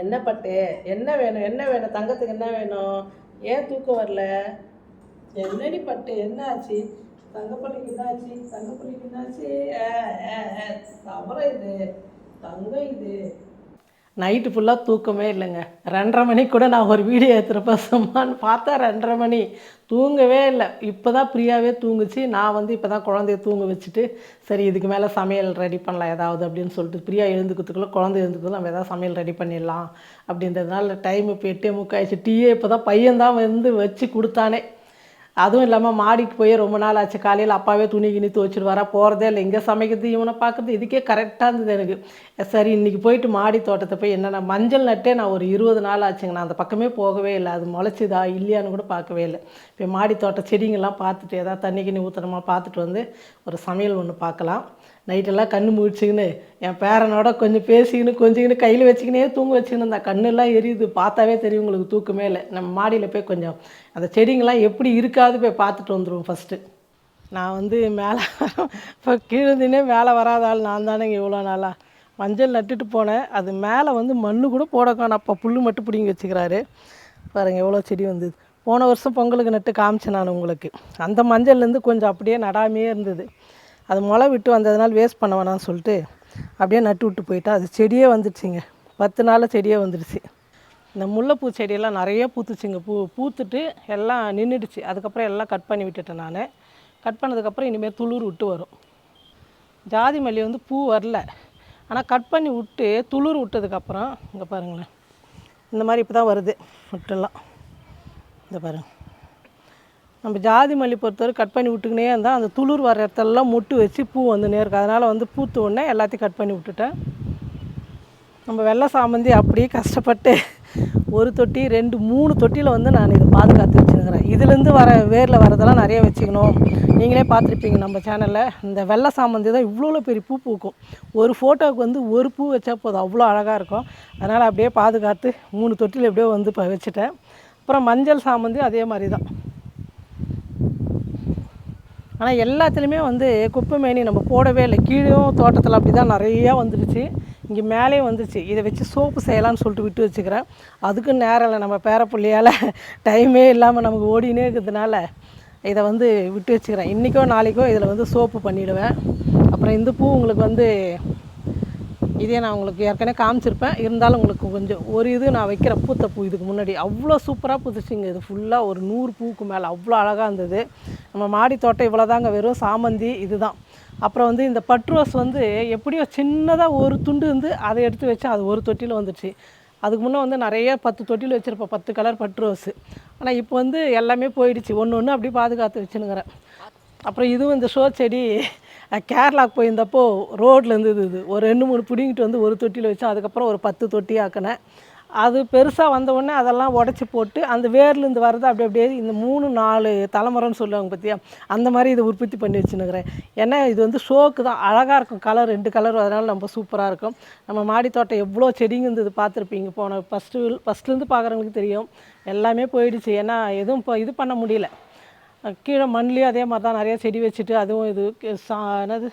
என்ன பட்டு என்ன வேணும் என்ன வேணும் தங்கத்துக்கு என்ன வேணும்? ஏன் தூக்கம் வரல? என்னடி பட்டு என்ன ஆச்சு? தங்கப்பள்ளிக்கு என்ன ஆச்சு? தங்கப்பள்ளிக்கு என்ன ஆச்சு? தவறம் இது, தங்கம் இது. நைட்டு ஃபுல்லாக தூக்கமே இல்லைங்க. 2:30 மணிக்கு கூட நான் ஒரு வீடியோ எடுத்துகிறப்ப சும்மான்னு பார்த்தா 2:30 மணி தூங்கவே இல்லை. இப்போ தான் ஃப்ரீயாகவே தூங்குச்சு. நான் வந்து இப்போ தான் குழந்தைய தூங்க வச்சுட்டு சரி இதுக்கு மேலே சமையல் ரெடி பண்ணலாம் ஏதாவது அப்படின்னு சொல்லிட்டு ஃப்ரீயாக எழுந்துக்கிறதுக்குள்ளே குழந்தை எழுந்துக்கிறதுக்குள்ள நம்ம எதாவது சமையல் ரெடி பண்ணிடலாம் அப்படின்றதுனால டைம் இப்போ 8:45 ஆயிடுச்சு. டீயே இப்போ தான் பையன்தான் வந்து வச்சு கொடுத்தானே. அதுவும் இல்லாமல் மாடிக்கு போய் ரொம்ப நாள் ஆச்சு. காலையில் அப்பாவே துணி கிணி துவச்சிட்டு வர போகிறதே இல்லை. இங்கே சமைக்கிறது இவனை பார்க்குறது இதுக்கே கரெக்டாக இருந்தது எனக்கு. சரி இன்றைக்கி போயிட்டு மாடி தோட்டத்தை போய் என்னென்ன மஞ்சள் நட்டே நான் ஒரு 20 நாள் ஆச்சுங்க. நான் அந்த பக்கமே போகவே இல்லை. அது முளைச்சிதா இல்லையான்னு கூட பார்க்கவே இல்லை. இப்போ மாடி தோட்ட செடிங்கள்லாம் பார்த்துட்டு ஏதாவது தண்ணி கிண்ணி ஊற்றணுமா பார்த்துட்டு வந்து ஒரு சமையல் ஒன்று பார்க்கலாம். நைட்டெல்லாம் கண்ணு முழிச்சிக்கின்னு என் பேரனோட கொஞ்சம் பேசிக்கின்னு கொஞ்சிக்கின்னு கையில் வச்சுக்கினே தூங்க வச்சுக்கின்னு இந்த கண்ணெல்லாம் எரியுது. பார்த்தாவே தெரியும் உங்களுக்கு தூக்கமே இல்லை. நம்ம மாடியில் போய் கொஞ்சம் அந்த செடிங்கெல்லாம் எப்படி இருக்காது போய் பார்த்துட்டு வந்துடுவோம் ஃபஸ்ட்டு. நான் வந்து மேலே இப்போ கீழே மேலே வராத ஆள் நான் தானேங்க இவ்வளோ நாளாக. மஞ்சள் நட்டுட்டு போனேன். அது மேலே வந்து மண்ணு கூட போடக்கான அப்போ புல் மட்டும் பிடிங்கி வச்சுக்கிறாரு. பாருங்கள் எவ்வளோ செடி வந்தது. போன வருஷம் பொங்கலுக்கு நட்டு காமிச்சேன் நான் உங்களுக்கு. அந்த மஞ்சள்லேருந்து கொஞ்சம் அப்படியே நடாமையே இருந்தது. அது முளை விட்டு வந்ததுனால வேஸ்ட் பண்ண வேணாம்னு சொல்லிட்டு அப்படியே நட்டு விட்டு போயிட்டா அது செடியே வந்துடுச்சிங்க. 10 நாளில் செடியே வந்துடுச்சு. இந்த முல்லைப்பூ செடியெல்லாம் நிறைய பூத்துச்சுங்க. பூத்துட்டு எல்லாம் நின்றுடுச்சு. அதுக்கப்புறம் எல்லாம் கட் பண்ணி விட்டுட்டேன் நான். கட் பண்ணதுக்கப்புறம் இனிமேல் துளிர் விட்டு வரும். ஜாதி மல்லி வந்து பூ வரல, ஆனால் கட் பண்ணி விட்டு துளிர் விட்டதுக்கப்புறம் இங்கே பாருங்களேன் இந்த மாதிரி இப்போ தான் வருது விட்டுலாம். இந்த பாருங்கள் நம்ம ஜாதி மல்லி பொறுத்தவரை கட் பண்ணி விட்டுக்கினே இருந்தால் அந்த துளிர் வர இடத்துலலாம் மொட்டு வச்சு பூ வந்துனே இருக்குது. அதனால் வந்து பூத்து உடனே எல்லாத்தையும் கட் பண்ணி விட்டுட்டேன். நம்ம வெள்ளை சாமந்தி அப்படியே கஷ்டப்பட்டு ஒரு தொட்டி 2-3 தொட்டியில் வந்து நான் இதை பாதுகாத்து வச்சுருக்கிறேன். இதுலேருந்து வர வேரில் வரதெல்லாம் நிறைய வச்சுக்கணும். நீங்களே பார்த்துருப்பீங்க நம்ம சேனலில். இந்த வெள்ளை சாமந்தி தான் இவ்வளோ பெரிய பூ பூக்கும். ஒரு ஃபோட்டோவுக்கு வந்து ஒரு பூ வச்சா போதும், அவ்வளோ அழகாக இருக்கும். அதனால் அப்படியே பாதுகாத்து 3 தொட்டியில் எப்படியோ வந்து இப்போ வச்சுட்டேன். அப்புறம் மஞ்சள் சாமந்தி அதே மாதிரி தான். ஆனால் எல்லாத்துலேயுமே வந்து குப்பை மேனி நம்ம போடவே இல்லை. கீழேயும் தோட்டத்தில் அப்படி தான் நிறையா வந்துடுச்சு. இங்கே மேலேயும் வந்துடுச்சு. இதை வச்சு சோப்பு செய்யலான்னு சொல்லிட்டு விட்டு வச்சுக்கிறேன். அதுக்கும் நேரம் இல்லை. நம்ம பேரப்பிள்ளையால் டைமே இல்லாமல் நமக்கு ஓடினே இருக்கிறதுனால இதை வந்து விட்டு வச்சுக்கிறேன். இன்றைக்கோ நாளைக்கோ இதில் வந்து சோப்பு பண்ணிவிடுவேன். அப்புறம் இந்த பூ உங்களுக்கு வந்து இதே நான் உங்களுக்கு ஏற்கனவே காமிச்சிருப்பேன். இருந்தாலும் உங்களுக்கு கொஞ்சம் ஒரு இது நான் வைக்கிற பூத்த பூ இதுக்கு முன்னாடி அவ்வளோ சூப்பராக பூத்துச்சுங்க. இது ஃபுல்லாக ஒரு 100 பூவுக்கு மேலே அவ்வளோ அழகாக இருந்தது. நம்ம மாடி தோட்டம் இவ்வளோ தாங்க, வெறும் சாமந்தி இது தான். அப்புறம் வந்து இந்த பட்டு ரோஸ் வந்து எப்படியோ சின்னதாக ஒரு துண்டு வந்து அதை எடுத்து வச்சு அது ஒரு தொட்டியில் வந்துடுச்சு. அதுக்கு முன்னே வந்து நிறைய 10 தொட்டியில் வச்சுருப்பேன், 10 கலர் பட்டு ரோஸு. ஆனால் இப்போ வந்து எல்லாமே போயிடுச்சு. ஒன்று அப்படி பாதுகாத்து வச்சுனுங்கிறேன். அப்புறம் இதுவும் இந்த ஷோ செடி கேரளாவுக்கு போயிருந்தப்போ ரோட்டில் இருந்தது. இது ஒரு 2-3 பிடிங்கிட்டு வந்து ஒரு தொட்டியில் வச்சு அதுக்கப்புறம் ஒரு 10 தொட்டி ஆக்கினேன். அது பெருசாக வந்த உடனே அதெல்லாம் உடச்சி போட்டு அந்த வேர்லேருந்து வர்றது அப்படியே இந்த 3-4 தலைமுறைன்னு சொல்லுவாங்க பார்த்தியா, அந்த மாதிரி இதை உற்பத்தி பண்ணி வச்சுன்னுக்கிறேன். ஏன்னா இது வந்து ஷோக்கு தான், அழகாக இருக்கும். கலர் 2 கலர், அதனால் நம்ம சூப்பராக இருக்கும். நம்ம மாடி தோட்டம் எவ்வளோ செடிங்க இருந்தது பார்த்துருப்பீங்க. போன ஃபஸ்ட்லேருந்து பார்க்குறவங்களுக்கு தெரியும். எல்லாமே போயிடுச்சு. ஏன்னா எதுவும் இப்போ இது பண்ண முடியல. கீழே மண்லேயும் அதே மாதிரி தான் நிறையா செடி வச்சுட்டு அதுவும் இது என்னது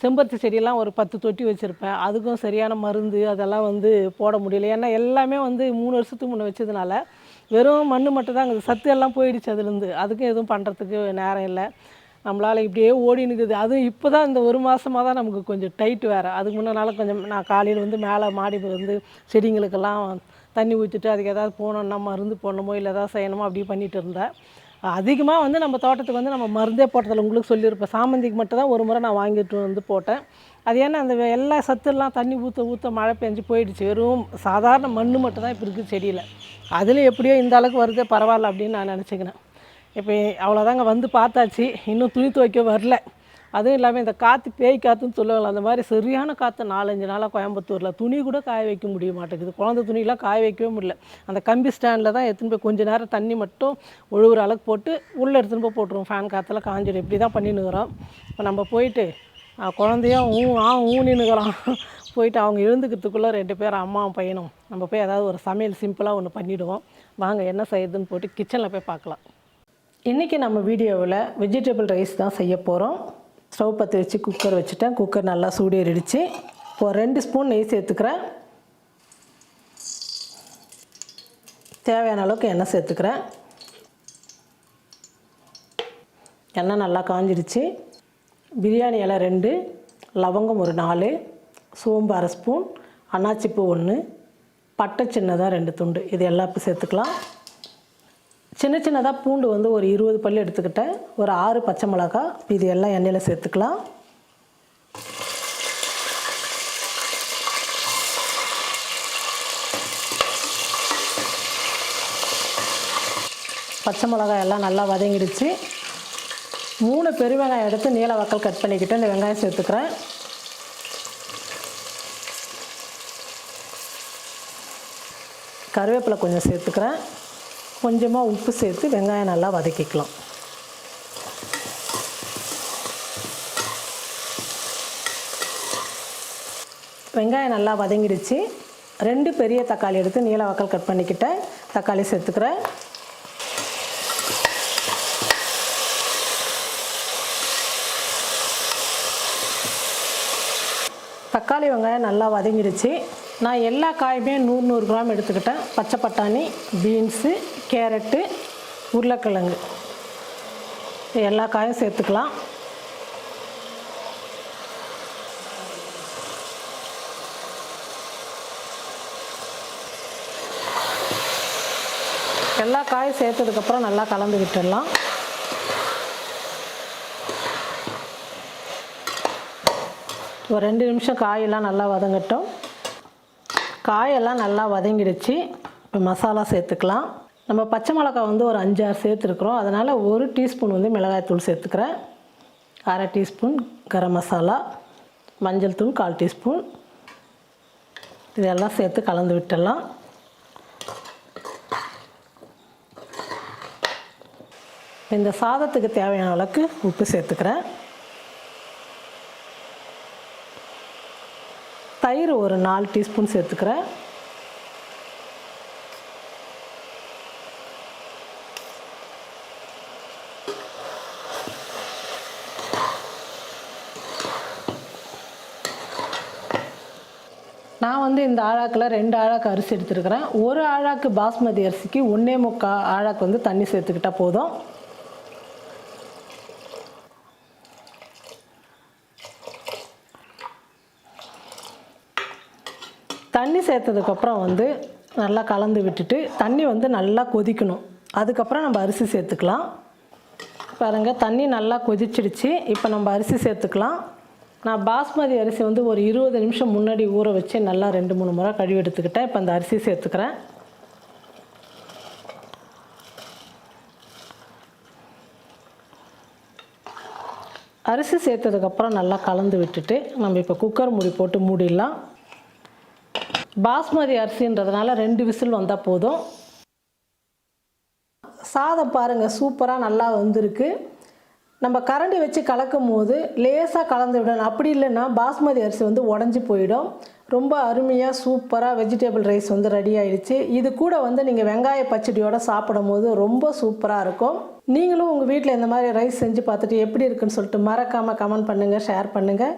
செம்பருத்தி செடியெல்லாம் ஒரு 10 தொட்டி வச்சுருப்பேன். அதுக்கும் சரியான மருந்து அதெல்லாம் வந்து போட முடியல. ஏன்னா எல்லாமே வந்து 3 வருஷத்துக்கு முன்னே வச்சதுனால வெறும் மண் மட்டும் தான் அங்கே சத்து எல்லாம் போயிடுச்சு. அதுலேருந்து அதுக்கும் எதுவும் பண்ணுறதுக்கு நேரம் இல்லை. நம்மளால் இப்படியே ஓடினுக்குது. அதுவும் இப்போ தான் இந்த ஒரு மாதமாக தான் நமக்கு கொஞ்சம் டைட்டு வேறு. அதுக்கு முன்னால கொஞ்சம் நான் காலையில் வந்து மேலே மாடி வந்து செடிங்களுக்கெல்லாம் தண்ணி ஊற்றிட்டு அதுக்கு எதாவது போனோன்னா மருந்து போடணுமோ இல்லை எதாவது செய்யணுமோ அப்படியே பண்ணிகிட்டு இருந்தேன். அதிகமாக வந்து நம்ம தோட்டத்துக்கு வந்து நம்ம மருந்தே போட்டதில்லை. உங்களுக்கு சொல்லியிருப்பேன். சாமந்திக்கு மட்டும் தான் ஒரு முறை நான் வாங்கிட்டு வந்து போட்டேன். அது ஏன்னா அந்த எல்லா சத்துலாம் தண்ணி ஊற்ற மழை பெஞ்சு போயிடுச்சு. வெறும் சாதாரண மண் மட்டும் தான் இப்போ இருக்குது செடியில். அதில் எப்படியோ இந்த அளவுக்கு வருதே பரவாயில்ல அப்படின்னு நான் நினச்சிக்கிறேன். இப்போ அவ்வளோதாங்க வந்து பார்த்தாச்சு. இன்னும் துணி துவைக்க வரல. அதுவும் இல்லாமல் இந்த காற்று பேய் காற்றுன்னு சொல்லுவாங்க, அந்த மாதிரி சரியான காற்று 4-5 நாளாக கோயம்புத்தூரில். துணி கூட காய வைக்க முடிய மாட்டேங்குது. குழந்தை துணியெலாம் காய வைக்கவே முடியல. அந்த கம்பி ஸ்டாண்டில் தான் எடுத்துன்னு போய் கொஞ்சம் நேரம் தண்ணி மட்டும் ஒழுகுற அளவுக்கு போட்டு உள்ளே எடுத்துன்னு போய் போட்டுருவோம். ஃபேன் காற்றுலாம் காஞ்சிடும். இப்படி தான் பண்ணின்னுக்கிறோம். இப்போ நம்ம போயிட்டு குழந்தையும் ஊனின்னுக்கிறோம். போயிட்டு அவங்க எழுந்துக்கிறதுக்குள்ளே 2 பேரும் அம்மாவும் பையனும் நம்ம போய் ஏதாவது ஒரு சமையல் சிம்பிளாக ஒன்று பண்ணிவிடுவோம். வாங்க என்ன செய்யுதுன்னு போட்டு கிச்சனில் போய் பார்க்கலாம். இன்றைக்கி நம்ம வீடியோவில் வெஜிடபிள் ரைஸ் தான் செய்ய போகிறோம். ஸ்டவ் பற்ற வச்சு குக்கர் வச்சுட்டேன். குக்கர் நல்லா சூடேறிடுச்சு. இப்போ 2 ஸ்பூன் நெய் சேர்த்துக்கிறேன். தேவையான அளவுக்கு எண்ணெய் சேர்த்துக்கிறேன். எண்ணெய் நல்லா காஞ்சிடுச்சு. பிரியாணி இலை 2, லவங்கம் ஒரு 4, சோம்பு 1/2 ஸ்பூன், அன்னாச்சிப்பூ 1, பட்டை சின்னதாக 2 துண்டு, இது எல்லாம் இப்போ சேர்த்துக்கலாம். சின்ன சின்னதாக பூண்டு வந்து ஒரு 20 பல் எடுத்துக்கிட்டேன். ஒரு 6 பச்சை மிளகாய், இது எல்லாம் எண்ணெயில் சேர்த்துக்கலாம். பச்சை மிளகாய் எல்லாம் நல்லா வதங்கிடுச்சு. 3 பெரிய வெங்காயம் எடுத்து நீல வாக்கல் கட் பண்ணிக்கிட்டு இந்த வெங்காயம் சேர்த்துக்கிறேன். கருவேப்பிலை கொஞ்சம் சேர்த்துக்கிறேன். கொஞ்சமாக உப்பு சேர்த்து வெங்காயம் நல்லா வதக்கிக்கலாம். வெங்காயம் நல்லா வதங்கிடுச்சு. 2 பெரிய தக்காளி எடுத்து நீல வாக்கல் கட் பண்ணிக்கிட்டேன். தக்காளி சேர்த்துக்கிறேன். தக்காளி வெங்காயம் நல்லா வதங்கிடுச்சு. நான் எல்லா காயுமே 100 கிராம் எடுத்துக்கிட்டேன். பச்சை பட்டாணி, பீன்ஸு, கேரட்டு, உருளைக்கிழங்கு, எல்லா காயும் சேர்த்துக்கலாம். எல்லா காயும் சேர்த்ததுக்கப்புறம் நல்லா கலந்து விட்டுடலாம். ஒரு 2 நிமிஷம் காயெல்லாம் நல்லா வதங்கட்டும். காயெல்லாம் நல்லா வதங்கிடுச்சு. இப்போ மசாலா சேர்த்துக்கலாம். நம்ம பச்சை மிளகாய் வந்து ஒரு 5-6 சேர்த்துருக்குறோம். அதனால் 1 டீஸ்பூன் வந்து மிளகாய்த்தூள் சேர்த்துக்கிறேன். 1/2 டீஸ்பூன் கரம் மசாலா, மஞ்சள் தூள் 1/4 டீஸ்பூன், இதெல்லாம் சேர்த்து கலந்து விட்டுடலாம். இந்த சாதத்துக்கு தேவையான அளவுக்கு உப்பு சேர்த்துக்கிறேன். தயிர் ஒரு 4 டீஸ்பூன் சேர்த்துக்கிறேன். நான் வந்து இந்த ஆழாக்கில் 2 ஆழாக்கு அரிசி எடுத்துருக்கிறேன். 1 ஆழாக்கு பாஸ்மதி அரிசிக்கு 1.25 ஆழாக்கு வந்து தண்ணி சேர்த்துக்கிட்டால் போதும். தண்ணி சேர்த்ததுக்கப்புறம் வந்து நல்லா கலந்து விட்டுட்டு தண்ணி வந்து நல்லா கொதிக்கணும். அதுக்கப்புறம் நம்ம அரிசி சேர்த்துக்கலாம். பாருங்கள், தண்ணி நல்லா கொதிச்சிடுச்சு. இப்போ நம்ம அரிசி சேர்த்துக்கலாம். நான் பாஸ்மதி அரிசி வந்து ஒரு 20 நிமிஷம் முன்னாடி ஊற வச்சு நல்லா 2-3 முறை கழுவி எடுத்துக்கிட்டேன். இப்போ அந்த அரிசி சேர்த்துக்கிறேன். அரிசி சேர்த்ததுக்கப்புறம் நல்லா கலந்து விட்டுட்டு நம்ம இப்போ குக்கர் மூடி போட்டு மூடிடலாம். பாஸ்மதி அரிசின்றதுனால 2 விசில் வந்தால் போதும். சாதம் பாருங்கள், சூப்பராக நல்லா வந்திருக்கு. நம்ம கரண்டி வச்சு கலக்கும் போது லேசாக கலந்து விடணும். அப்படி இல்லைன்னா பாஸ்மதி அரிசி வந்து உடஞ்சி போயிடும். ரொம்ப அருமையாக சூப்பராக வெஜிடபிள் ரைஸ் வந்து ரெடி ஆகிடுச்சு. இது கூட வந்து நீங்கள் வெங்காய பச்சடியோடு சாப்பிடும் போது ரொம்ப சூப்பராக இருக்கும். நீங்களும் உங்கள் வீட்டில் இந்த மாதிரி ரைஸ் செஞ்சு பார்த்துட்டு எப்படி இருக்குன்னு சொல்லிட்டு மறக்காமல் கமெண்ட் பண்ணுங்கள், ஷேர் பண்ணுங்கள்.